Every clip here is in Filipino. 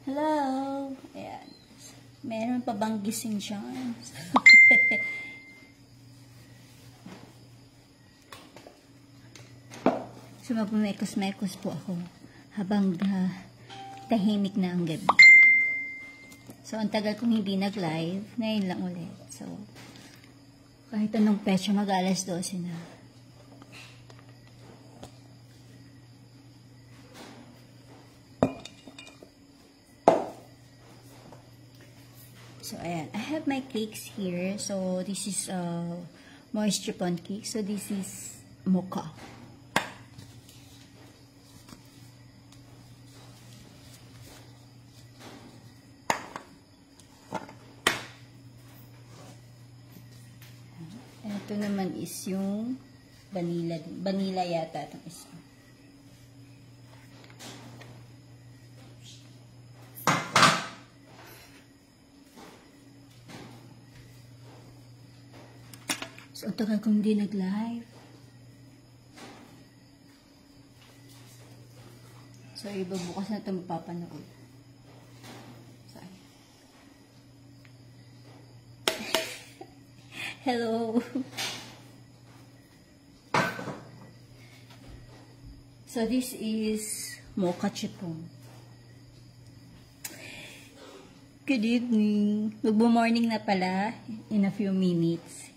Hello! Ayan. Meron pa bang gising dyan? So, magmekos-mekos po ako habang tahimik na ang gabi. So, ang tagal kong hindi nag-live. Ngayon lang ulit. So, kahit anong petsa, mag-alas 12 na. So, ayan. I have my cakes here. So, this is moisture pond cake. So, this is mocha. Ito naman is yung vanilla. Vanilla yata itong isa. So, ang tagal kong hindi nag-live. So, iba bukas na ito mapapanood. Sorry. Hello! So, this is mocha chiffon. Good evening! Magbo-morning na pala in a few minutes.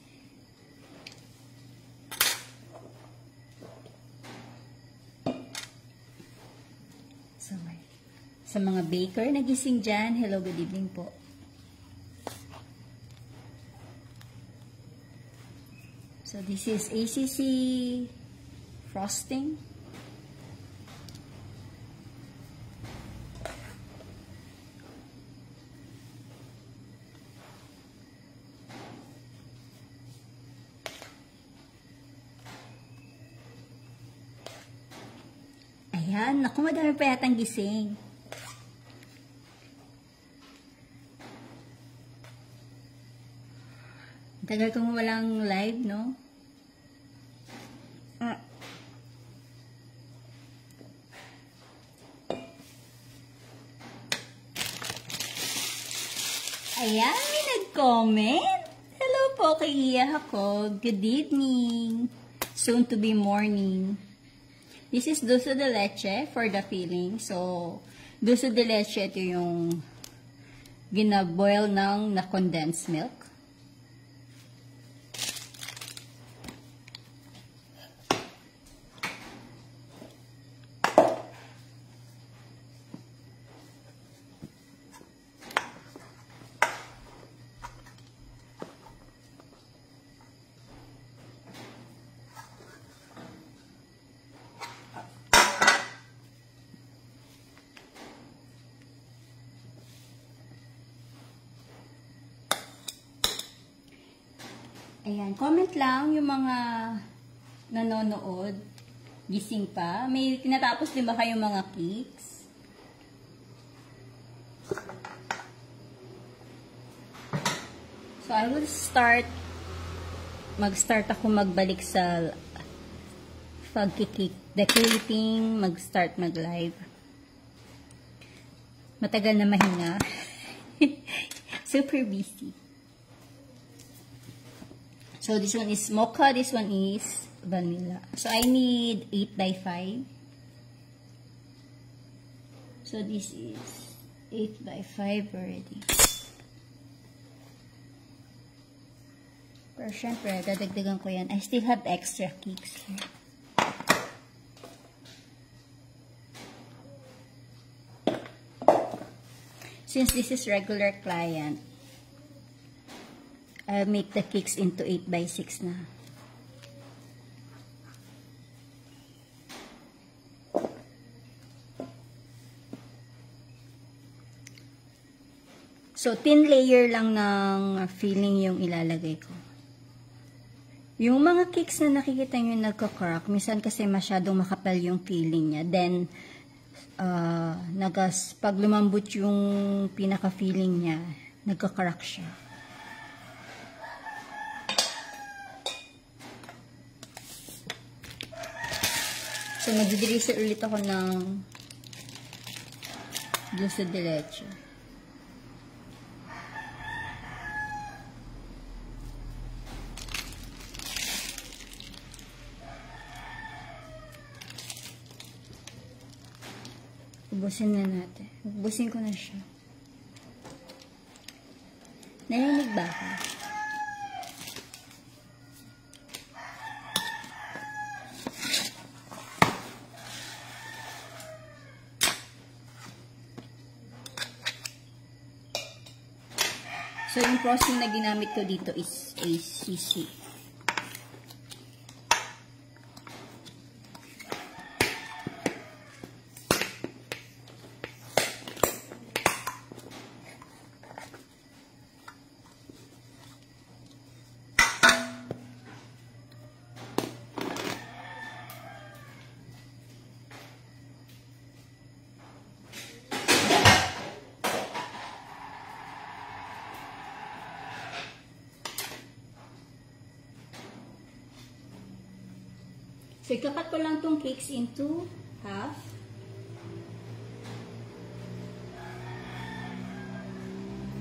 Sa mga baker nagising dyan, hello, good evening po. So, this is ACC frosting. Ayan, naku, madami pa yatang gising. Tagal kong walang live, no? Ayan, may nag-comment. Hello po kay Iya ako. Good evening. Soon to be morning. This is dulce de leche for the filling. So, dulce de leche, ito yung ginaboil ng na-condensed milk. Ayan, comment lang yung mga nanonood, gising pa. May tinatapos din ba kayong mga cakes? So, I will mag-start ako magbalik sa pag-cake decorating, mag-start mag-live. Matagal na mahinga. Super busy. So, this one is mocha, this one is vanilla. So, I need 8 by 5. So, this is 8 by 5 already. Pero, syempre, dadagdagan ko yan. I still have extra cakes here. Since this is regular client, I'll make the cakes into 8 by 6 na. So, thin layer lang ng filling yung ilalagay ko. Yung mga cakes na nakikita nyo nagka-crack, minsan kasi masyadong makapal yung filling niya. Then, pag lumambot yung pinaka-filling niya, nagka-crack siya. So, mag-deliver ulit ako ng Dulce de leche. Ubusin na natin. Ubusin ko na siya. Narinig ba ako? So, yung frosting na ginamit ko dito is ACC. So, ikakat ko lang tong cakes into half.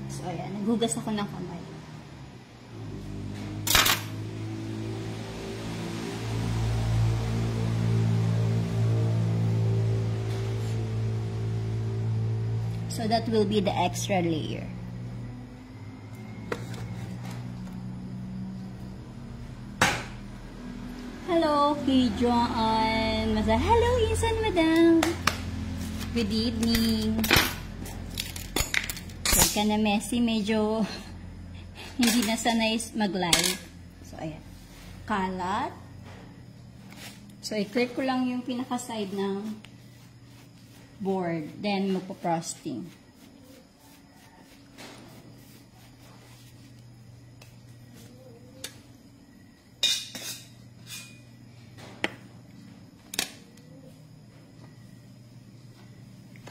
So, ayan. Naghugas ako ng kamay. So, that will be the extra layer. Hello, kay Joan. Hello, Insan, madam. Good evening. Huwag ka na messy. Medyo hindi na sanay mag-live. So, ayan. Kalat. So, i-clear ko lang yung pinaka-side ng board. Then, magpo-frosting.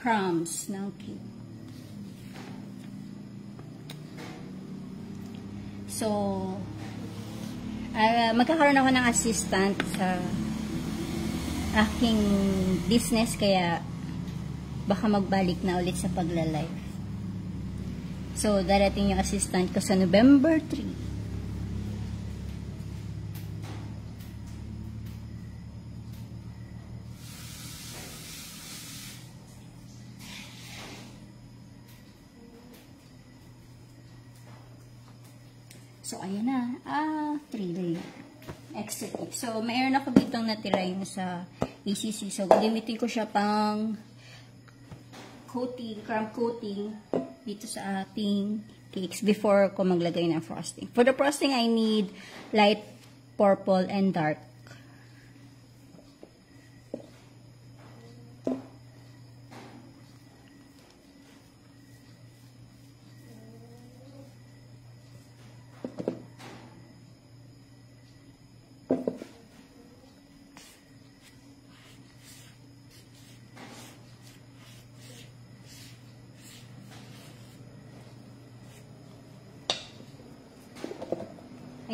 Crumbs ng cake. So, magkakaroon ako ng assistant sa aking business, kaya baka magbalik na ulit sa pagla-live. So, darating yung assistant ko sa November 3. So, ayan na. 3 layer. Extra cake. So, mayroon ako ditong natira yung sa ACC. So, gamitin ko siya pang coating, crumb coating dito sa ating cakes before ko maglagay ng frosting. For the frosting, I need light purple and dark.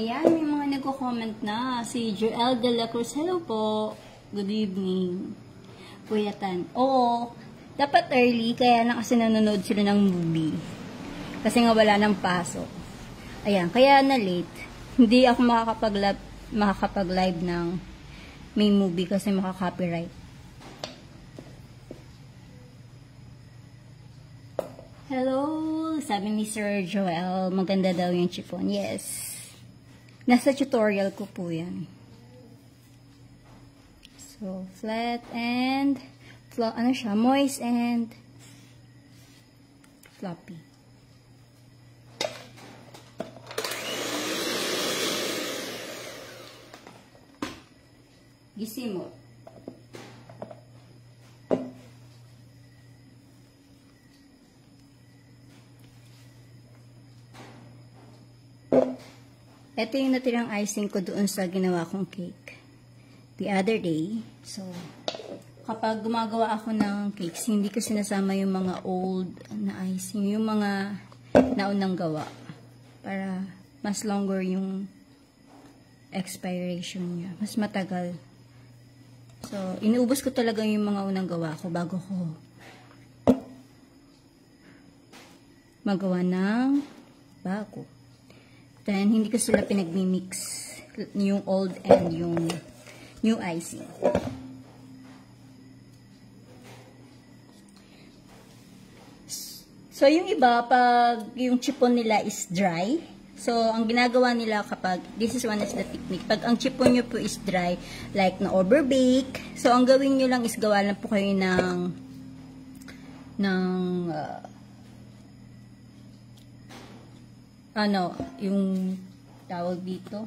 Ayan, may mga nagko-comment na. Si Joel de la Cruz, hello po. Good evening. Kuya Tan. Oo, dapat early, kaya na kasi nanonood sila ng movie. Kasi nga wala ng pasok. Ayan, kaya na late. Hindi ako makakapag-live ng may movie kasi makaka-copyright. Hello, sabi ni Sir Joel, maganda daw yung chiffon. Yes. Nasa tutorial ko po yan. So, flat and ano siya, moist and floppy. Gisimo. Ito yung natirang icing ko doon sa ginawa kong cake the other day. So, kapag gumagawa ako ng cakes, hindi ko sinasama yung mga old na icing, yung mga naunang gawa, para mas longer yung expiration niya. Mas matagal. So, inuubos ko talaga yung mga unang gawa ko bago ko magawa ng bago. Then, hindi ko sila pinagmi-mix. Yung old and yung new icing. So, yung iba, pag yung chipon nila is dry, so, ang ginagawa nila kapag, this is one is the technique, pag ang chipon nyo po is dry, like na overbake, so, ang gawin nyo lang is gawa lang po kayo yung tawag dito,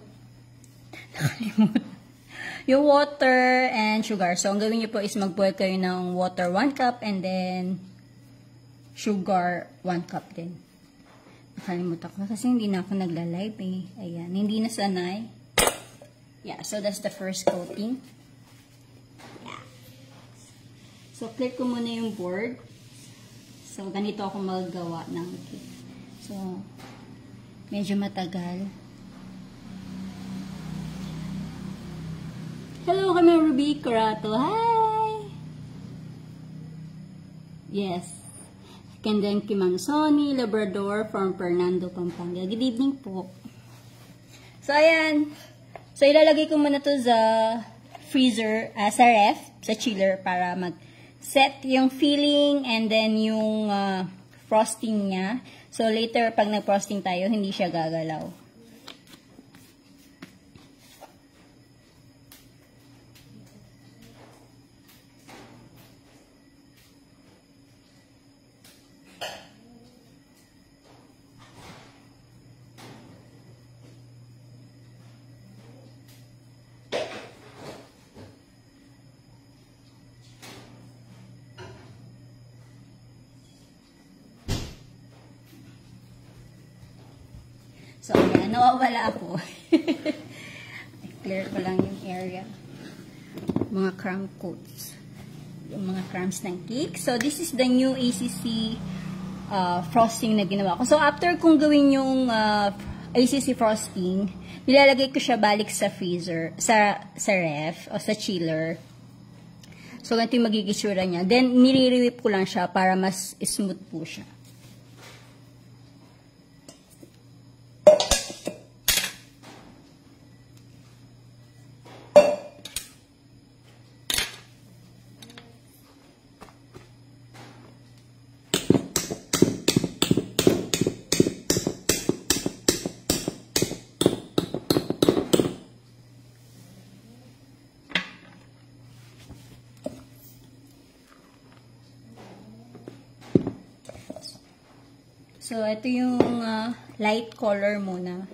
nakalimutan. Yung water and sugar. So, ang gawin nyo po is mag-boil kayo ng water 1 cup and then sugar 1 cup din. Nakalimutan ko kasi hindi na ako nagla-live eh. Ayan, hindi na sanay. Yeah, so that's the first coating. Yeah. So, click ko muna yung board. So, ganito ako maggawa ng cake. So, medyo matagal. Hello kami Ruby Curato. Hi! Yes. Kendenki Mansoni, Labrador from Fernando, Pampanga. Good evening po. So, ayan. So, ilalagay ko muna to sa freezer, sa ref, sa chiller para mag-set yung filling and then yung frosting niya. So, later, pag nag-frosting tayo, hindi siya gagalaw. So, ayan, nawawala ako. Clear ko lang yung area. Mga crumb coats. Yung mga crumbs ng cake. So, this is the new ACC frosting na ginawa ko. So, after kong gawin yung ACC frosting, nilalagay ko siya balik sa freezer, sa ref, o sa chiller. So, ganito yung magiging itsura niya. Then, nire-whip ko lang siya para mas smooth po siya. So, ito yung light color muna.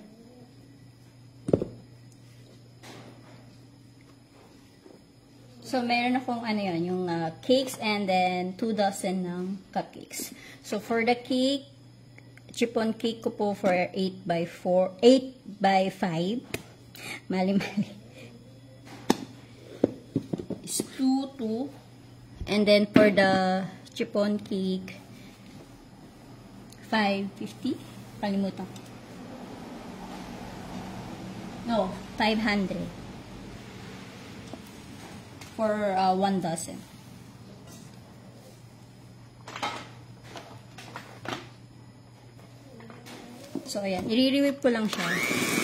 So, meron akong yung cakes and then 2 dozen ng cupcakes. So, for the cake, chiffon cake ko po for 8 by 5. Mali-mali. Is 2. And then, for the chiffon cake, 550. Kalimutan ko. No, 500. For 1 dozen. So, ayan. I-re-whip ko lang siya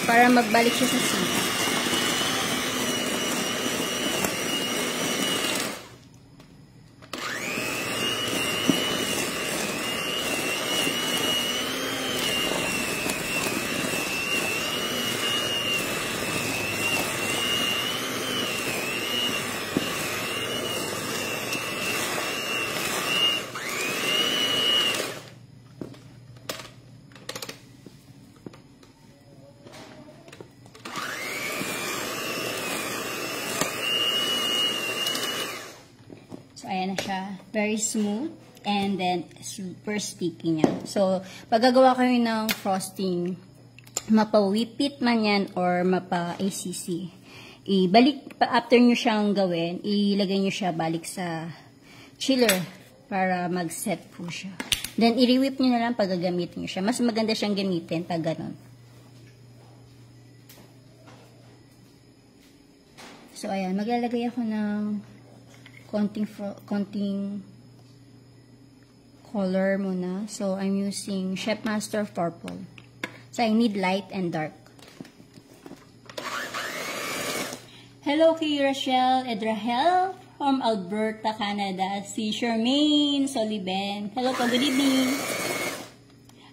para magbalik siya sa sink. So, ayan na siya. Very smooth. And then, super sticky niya. So, pag gagawa kayo ng frosting, mapa-whippet man yan or mapa-ACC, after nyo siyang gawin, ilagay nyo siya balik sa chiller para mag-set po siya. Then, i-whip nyo na lang pag gagamitin nyo siya. Mas maganda siyang gamitin pag ganon. So, ayan. Maglalagay ako ng konting color muna. So, I'm using Chef Master Purple. So, I need light and dark. Hello kay Rachel Edrahel from Alberta, Canada. Si Charmaine Soliben. Hello po, good evening.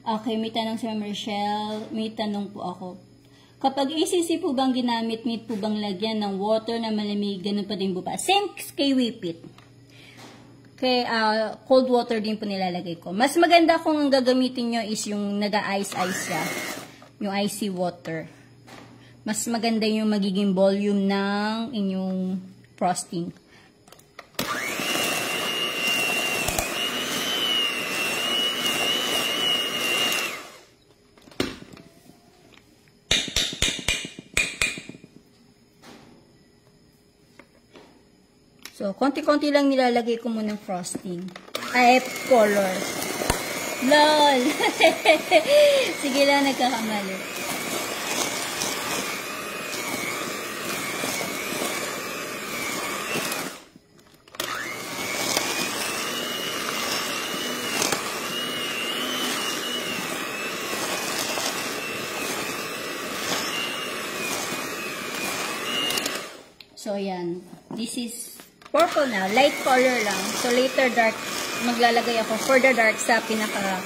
Okay, may tanong si Ma'am Rachel. May tanong po ako. Kapag ACC po bang ginamit, need po bang lagyan ng water na malamig, ganun pa din po ba? Same kay Whippet. Kay cold water din po nilalagay ko. Mas maganda kung ang gagamitin nyo is yung naga-ice-ice siya. Yung icy water. Mas maganda yung magiging volume ng inyong frosting. So, konti-konti lang nilalagay ko muna ng frosting. Ay, color. LOL! Sige lang, nagkakamali. So, ayan. This is purple na. Light color lang. So, later dark, maglalagay ako for the dark sa pinaka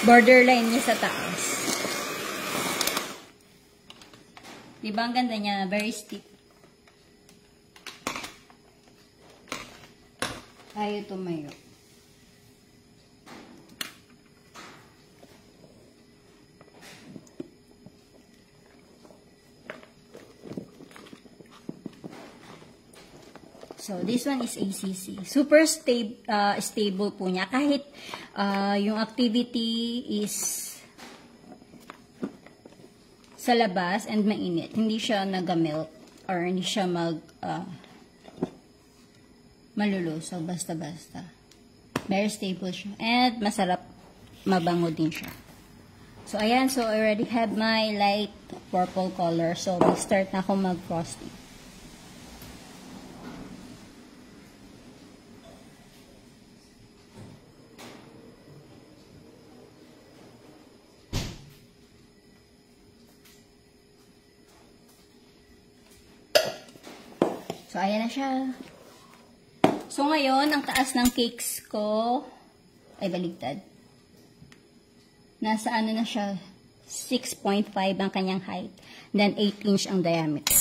borderline niya sa taas. Diba ang ganda niya? Very stiff. Ayaw tumayo. So, this one is ACC. Super stable po niya. Kahit yung activity is sa labas and mainit. Hindi siya nag-melt or hindi siya malulusog. Basta-basta. Very stable siya. And masarap. Mabango din siya. So, ayan. So, I already have my light purple color. So, mag-start na ako mag-frosting. So, ayan na siya. So, ngayon, ang taas ng cakes ko, ay baligtad. Nasa ano na siya, 6.5 ang kanyang height. Then, 8 inch ang diameter.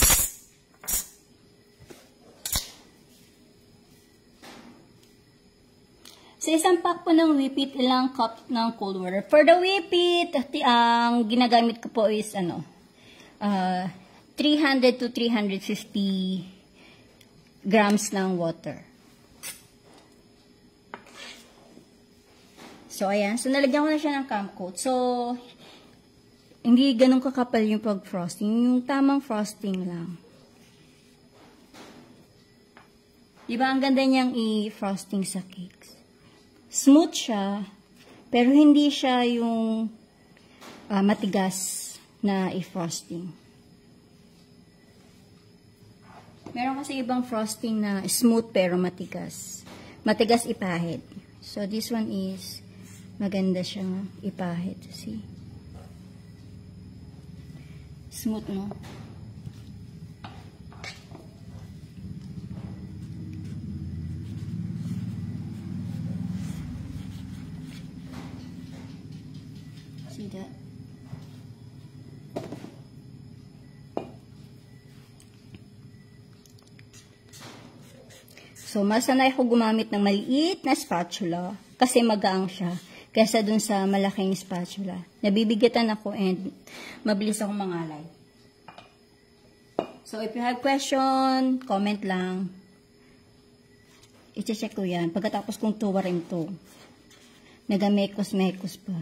Sa isang pack po ng Whippet, ilang cup ng cold water. For the Whippet, ang ginagamit ko po is, 300 to 350 grams ng water. So, ayan. So, nalagyan ko na siya ng camp coat. So, hindi ganun kakapal yung pag-frosting. Yung tamang frosting lang. Diba, ang ganda niyang i-frosting sa cakes. Smooth siya, pero hindi siya yung matigas na i-frosting. Meron kasi ibang frosting na smooth pero matigas. Matigas ipahid. So, this one is maganda siyang ipahid. See? Smooth, no? See that? So, mas sanay ako gumamit ng maliit na spatula kasi magaang siya kaysa dun sa malaking spatula. Nabibigatan ako and mabilis akong mangalay. So, if you have question, comment lang. I-check ko yan. Pagkatapos kong tuwarin to. Nagamekos-mekos pa.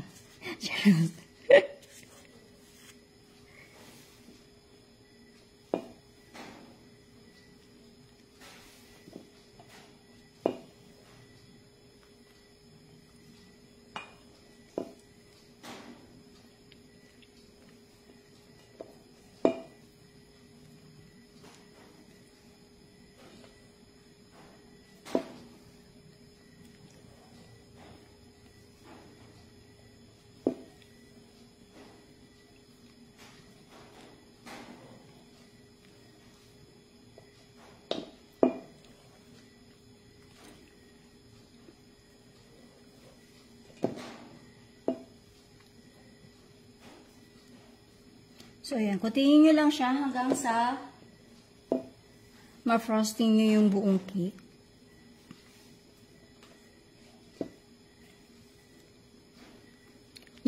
So, ayan. Kuntiin nyo lang siya hanggang sa ma-frosting nyo yung buong cake.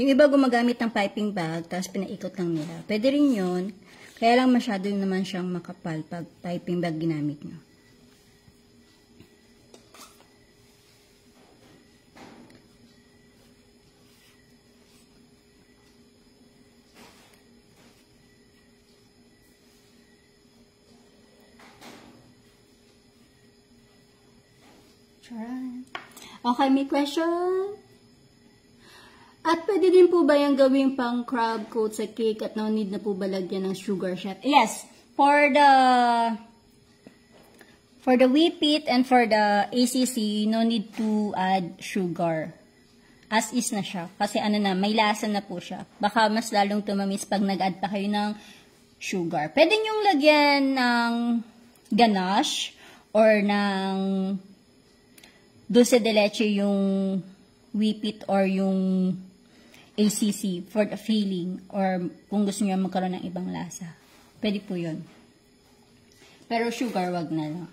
Yung iba gumagamit ng piping bag, tapos pinaikot lang nila. Pwede rin yun. Kaya lang masyado naman siyang makapal pag piping bag ginamit nyo. Okay, may question? At pwede din po ba yung gawing pang crab coat sa cake at no need na po ba lagyan ng sugar shot? Yes, for the whip it and for the ACC, no need to add sugar. As is na siya. Kasi ano na, may lasa na po siya. Baka mas lalong tumamis pag nag-add pa kayo ng sugar. Pwede nyong lagyan ng ganache or ng dulce de leche yung whip it or yung ACC for the filling or kung gusto niyo magkaroon ng ibang lasa. Pwede po yun. Pero sugar, wag na lang.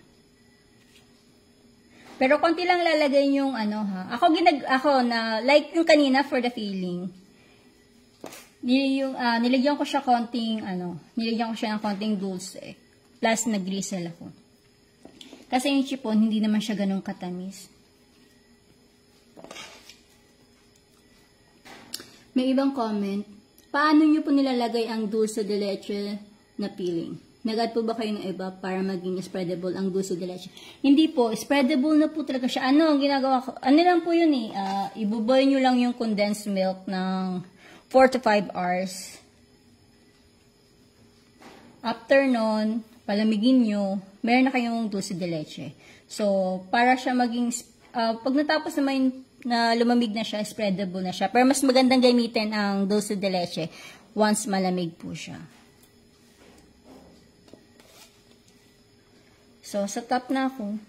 Pero konti lang lalagay yung ano ha. Ako na like yung kanina for the filling. Nilagyan ko siya nilagyan ko siya ng konting dulce. Plus nag-drizzle ako. Kasi yung chiffon hindi naman siya ganun katamis. May ibang comment, paano nyo po nilalagay ang dulce de leche na filling? Nag-add po ba kayo ng iba para maging spreadable ang dulce de leche? Hindi po, spreadable na po talaga siya. Ano ang ginagawa ko? Ano lang po yun eh, ibuboil nyo lang yung condensed milk ng 4 to 5 hours. After nun, palamigin nyo, meron na kayong dulce de leche. So, para siya maging, pag natapos naman na lumamig na siya, spreadable na siya. Pero mas magandang gamitin ang dulce de leche once malamig po siya. So, sa top na ako.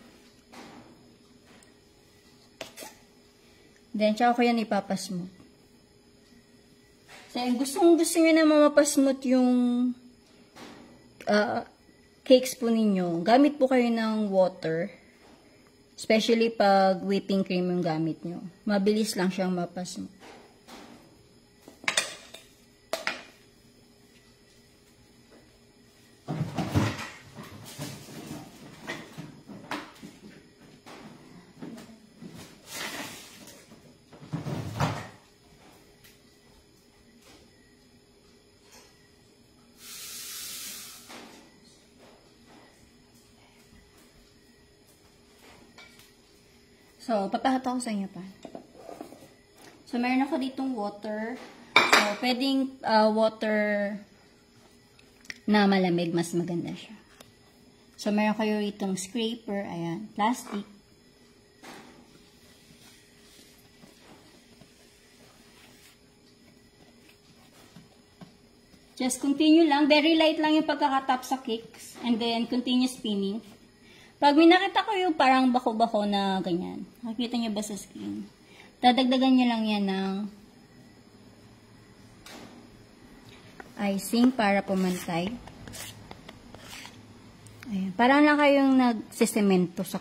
Then, tsaka ko yan ipapasmooth. So, gusto nyo na mamapasmooth yung cakes po ninyo. Gamit po kayo ng water. Especially pag whipping cream yung gamit nyo. Mabilis lang siyang mapasmooth. So, papahata ko sa inyo pa. So, meron ako ditong water. So, pwedeng water na malamig, mas maganda siya. So, meron kayo itong scraper, ayan, plastic. Just continue lang, very light lang yung pagkakatap sa cakes, and then continue spinning. Pag may nakita ko yung parang bako-bako na ganyan, nakikita nyo ba sa screen? Dadagdagan nyo lang yan ng icing para pumantay. Ayan. Parang lang kayong nagsisemento sa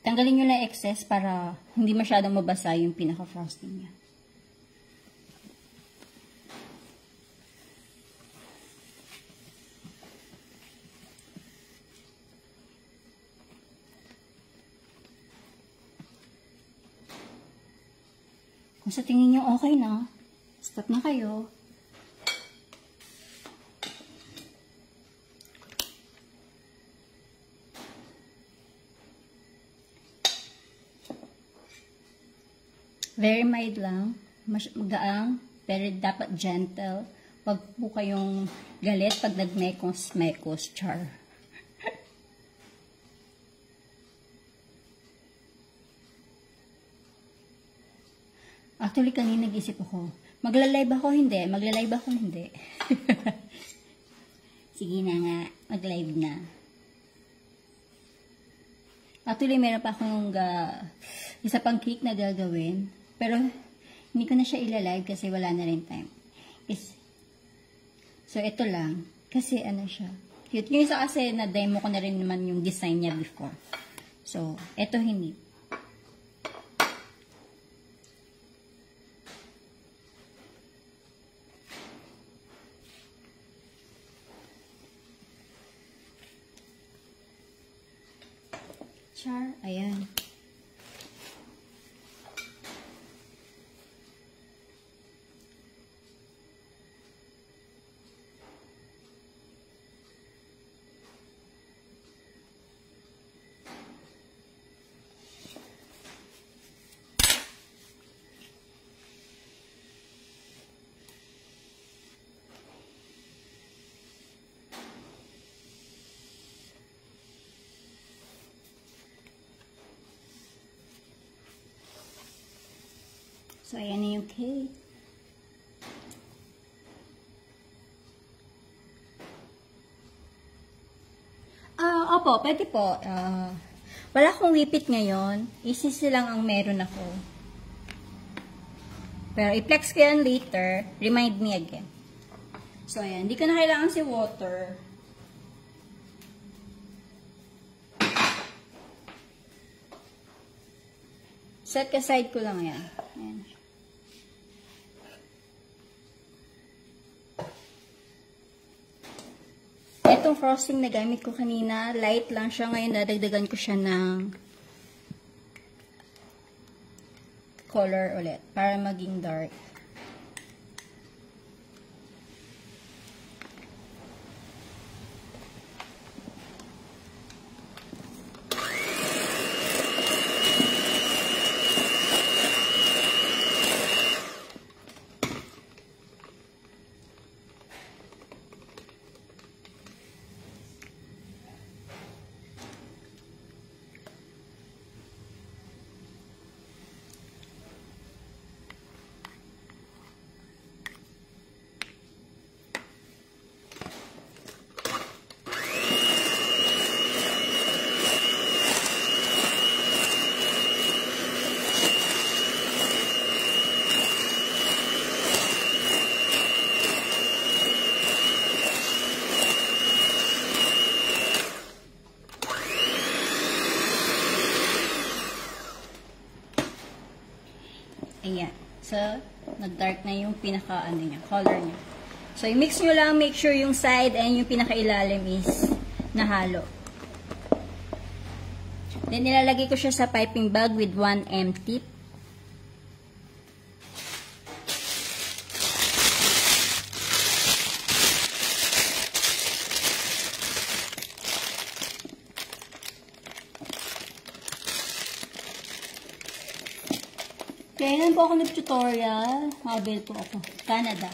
tanggalin nyo na excess para hindi masyadong mabasa yung pinaka-frosting niya. Kung sa tingin nyo okay na, Stop na kayo. Very mild lang. Magaang. Pero dapat gentle. Huwag po kayong galit pag nagmekos-mekos. Char. Actually, kanina nag-isip ako. Magla-live ako, hindi. Magla-live ako, hindi. Sige na nga. Mag-live na. Actually, meron pa akong isa pang cake na gagawin. Pero, hindi ko na siya ila-live kasi wala na rin time. So, ito lang. Kasi, ano siya. Cute. Yung isa kasi, na-demo ko na rin naman yung design niya before. So, ito hindi. Char. Ayan. So, ayan na yung cake. Opo, pwede po. Wala akong whippet ngayon. Isisi lang ang meron ako. Pero i-flex ko yan later. Remind me again. So, ayan. Hindi ko na kailangan si water. Set aside ko lang yan. Ayan. Itong frosting na gamit ko kanina, light lang siya. Ngayon, nadagdagan ko siya ng color ulit para maging dark. Ayan. So, nag-dark na yung color niya. So, i-mix nyo lang, make sure yung side and yung pinaka-ilalim is nahalo. Then, nilalagay ko siya sa piping bag with 1 tip. Kailan po ako nag-tutorial? Mabel po ako. Canada.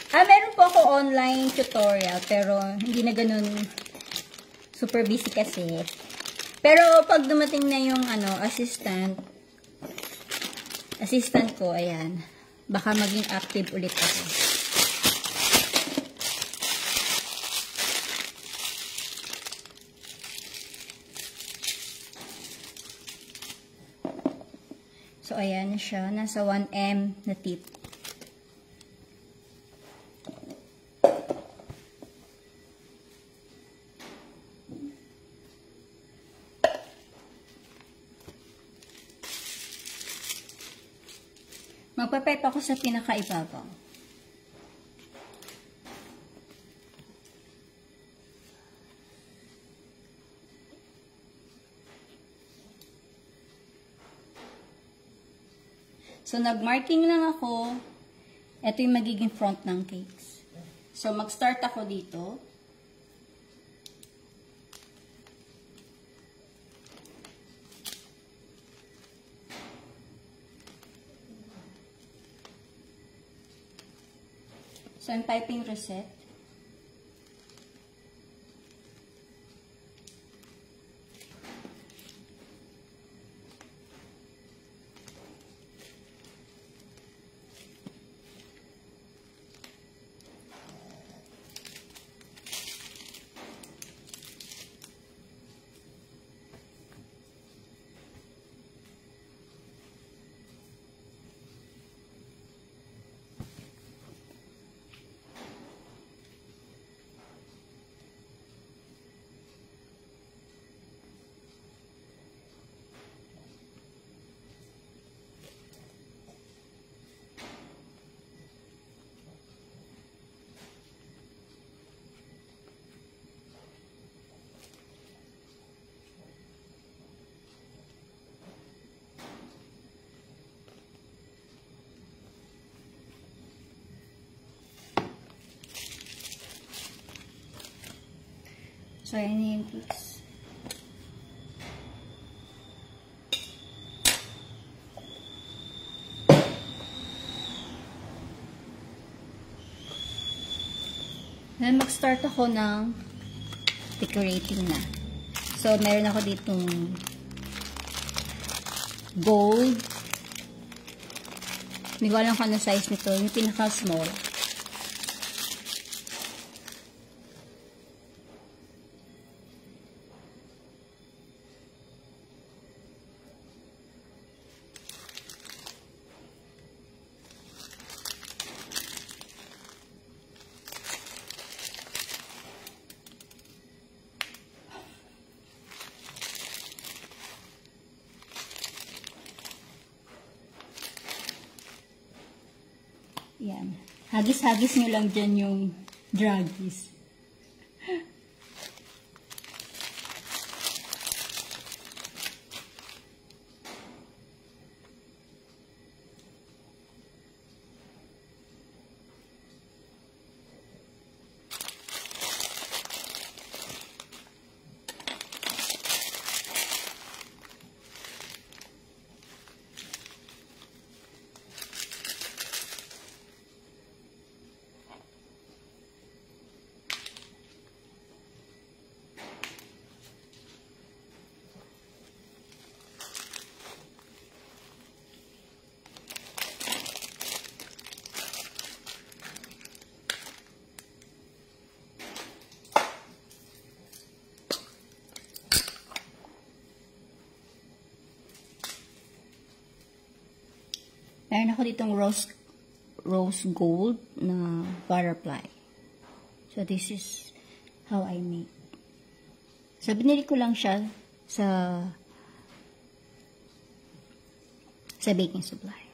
Meron po ako online tutorial, pero hindi na ganun super busy kasi. Pero pag dumating na yung assistant ko, ayan, baka maging active ulit ako. So, ayan na siya. Nasa 1 na tip. Magpa-pipe ako sa pinaka-ibabaw. So, nag-marking lang ako Ito yung magiging front ng cakes. So, mag-start ako dito. So, I'm typing reset. So, ayan yung cakes. Then, mag-start ako ng decorating na. So, meron ako ditong gold. Hindi ko alam kung ano size nito. Yung pinaka-small. Yan. Hagis-hagis nyo lang dyan yung draggies. Meron ako ditong rose gold na butterfly. So, this is how I make. So, binili ko lang siya sa baking supply.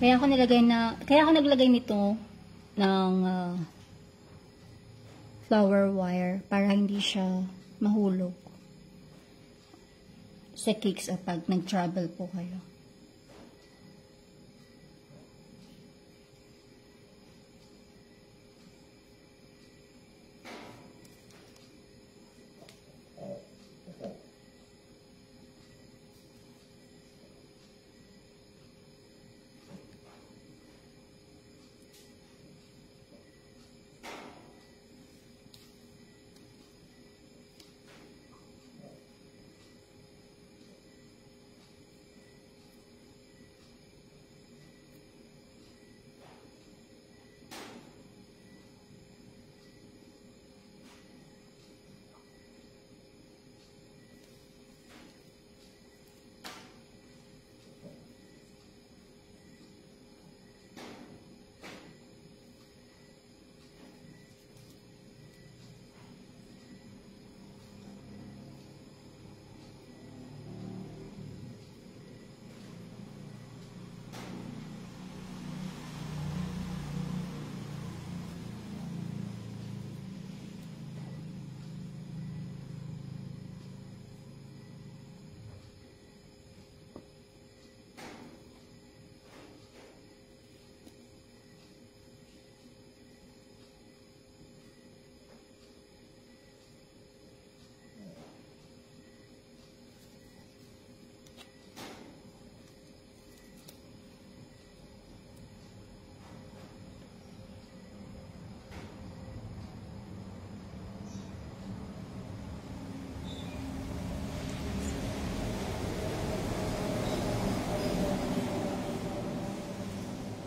Kaya ako naglagay nito ng flower wire para hindi siya mahulog sa cakes pag nag-travel po kayo.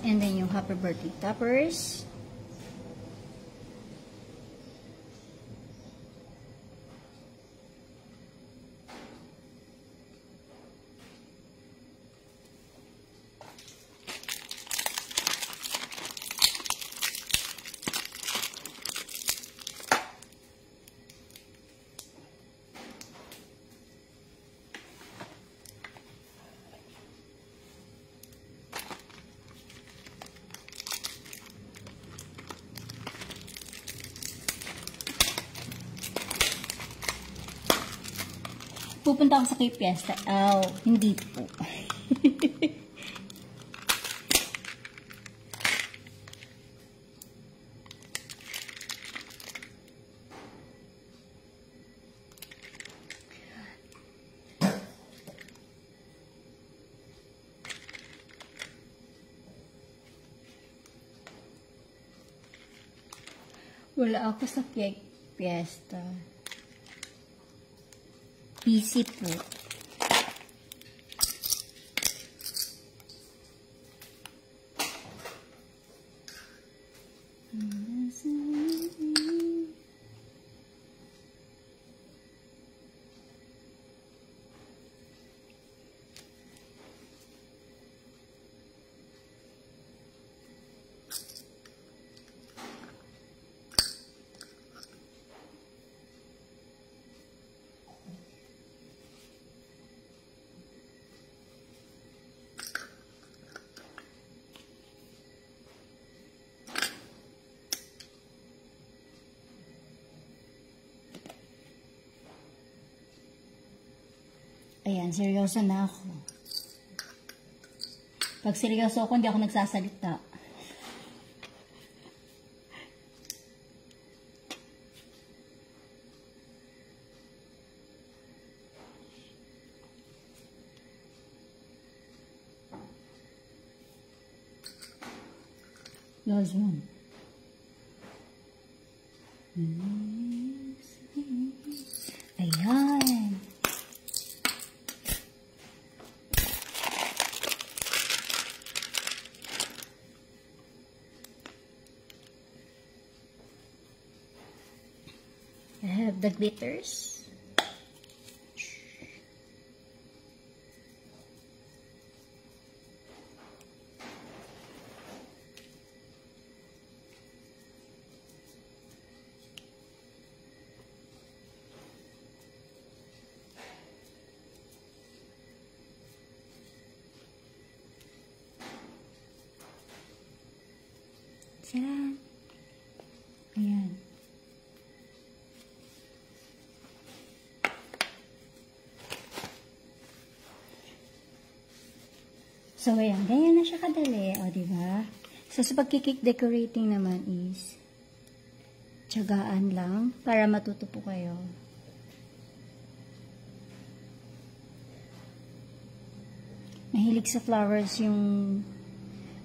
And then yung happy birthday toppers. Pupunta ako sa Cape Fiesta. Oh, hindi po. Wala ako sa Cape Fiesta. Busy po. Ayan, seryoso na ako. Pag seryoso ako, hindi ako nagsasalita. Last one. Ayan. I have the glitters. Tcharam! Ayan. So, ayan. Ganyan na siya kadali. O, diba? So, sa pagkikik decorating naman is tiyagaan lang para matuto po kayo. Mahilig sa flowers yung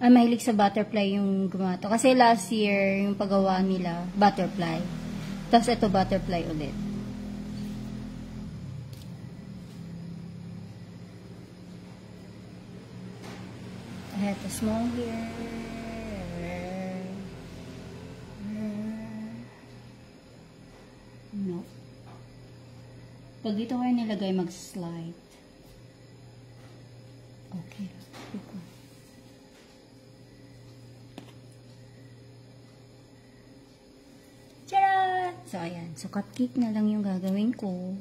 mahilig sa butterfly yung gumato. Kasi last year, yung paggawa nila, butterfly. Tapos ito, butterfly ulit. I have a small here. No. Pag dito kayo nilagay, mag-slide. Okay. Tara! So, ayan. So, cupcake na lang yung gagawin ko.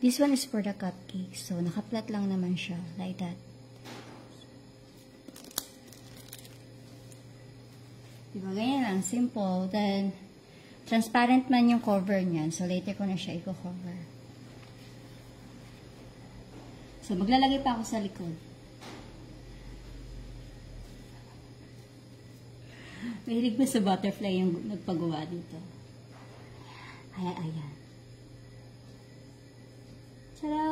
This one is for the cupcake. So, naka-flat lang naman siya. Like that. Diba, ganyan lang, simple. Then, transparent man yung cover niyan. So, later ko na siya i-cover. So, maglalagay pa ako sa likod. Mahilig ba sa butterfly yung nagpagawa dito? Ayan. Tada!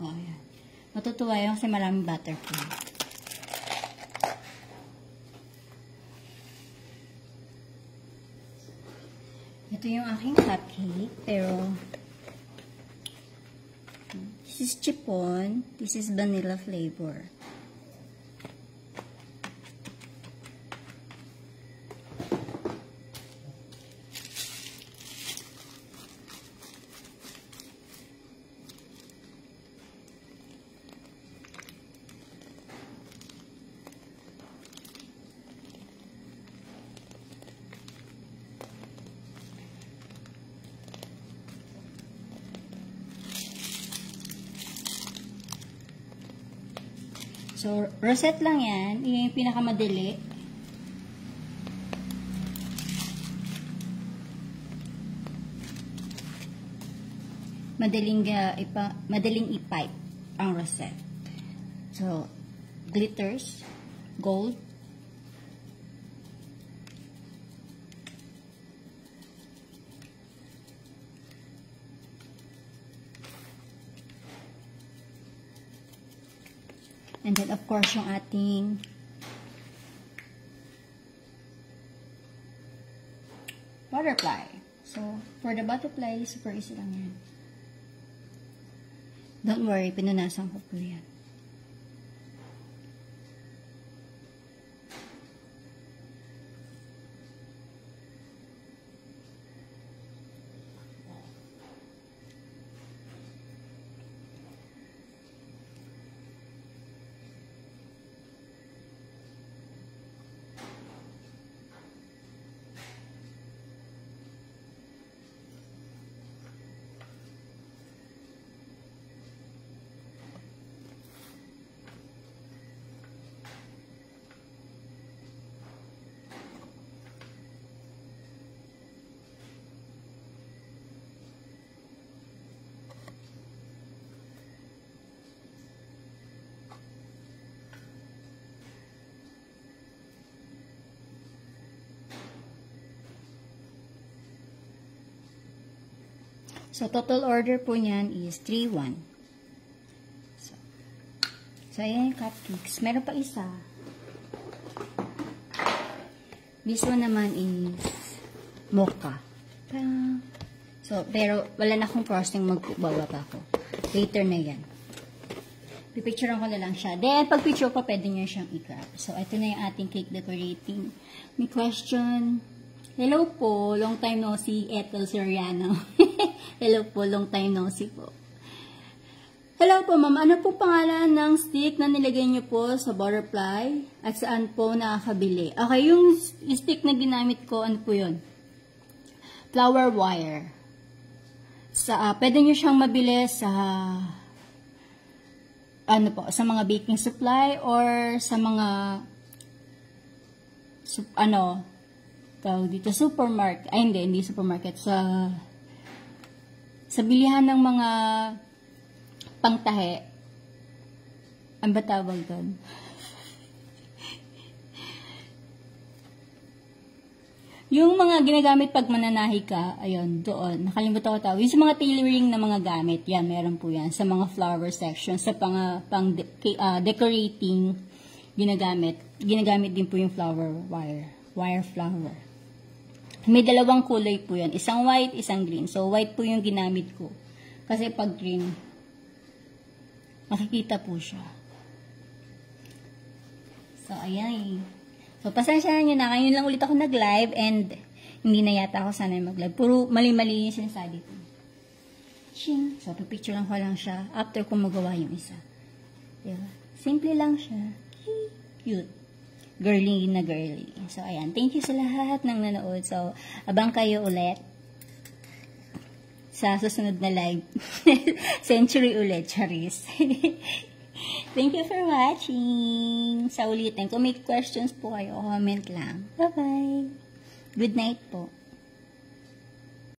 O, ayan. Matutuwa yung kasi maraming butterfly. Ito yung aking cupcake, pero this is chiffon, this is vanilla flavor. So, rosette lang yan. Yan yung pinakamadali. Madaling i-pipe ang rosette. So, glitters, gold, and then of course yung ating butterfly. So, for the butterfly, super easy lang yan. Don't worry, pinunasan ko po yan. So, total order po niyan is 3-1. So, ayan yung cupcakes. Meron pa isa. This one naman is mocha. So, pero wala na akong frosting, magbawa pa ako. Later na yan. Pipicturean ko na lang siya. Then, pag picture ko, pwede nyo siyang i-grab. So, ito na yung ating cake decorating. May question. Hello po, long time no see, Ethel Soriano. Hello po, long time no see po. Hello po ma'am, ano po pangalan ng stick na nilagay niyo po sa butterfly at saan po nakakabili? Okay, yung stick na ginamit ko, ano po yun? Flower wire. Pwede niyo siyang mabili sa sa mga baking supply or sa mga dito supermarket, hindi supermarket, sa bilihan ng mga pangtahe. Ang ba tawag doon? Yung mga ginagamit pag mananahi ka, ayun, doon, nakalimutan ko tawag. Yung sa mga tailoring na mga gamit, yan, meron po yan. Sa mga flower section, sa decorating, ginagamit din po yung flower wire flower. May dalawang kulay po yan. Isang white, isang green. So, white po yung ginamit ko. Kasi pag green, makikita po siya. So, ayan. So, pasensya nyo na. Ngayon lang ulit ako nag-live and hindi na yata ako sanay mag-live. Puro mali-mali yung sinasabi ko. Ching. So, pipicture lang ko lang siya after ko magawa yung isa. Diba? Simple lang siya. Cute. Girly na girly. So, ayan. Thank you sa lahat ng nanood. So, abang kayo ulit sa susunod na live. Century ulit, Charis. Thank you for watching. Sa ulitin. Kung may questions po kayo, comment lang. Bye-bye. Good night po.